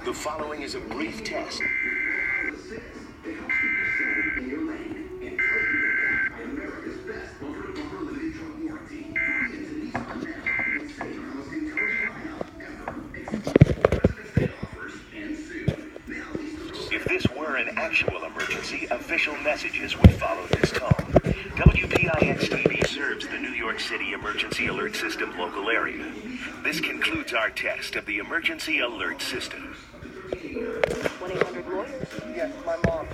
The following is a brief test. If this were an actual emergency, official messages would follow this tone. WPIX-TV serves the New York City Emergency Alert System local area. This concludes our test of the Emergency Alert System. 1-800-LAWYERS? Yes, my mom.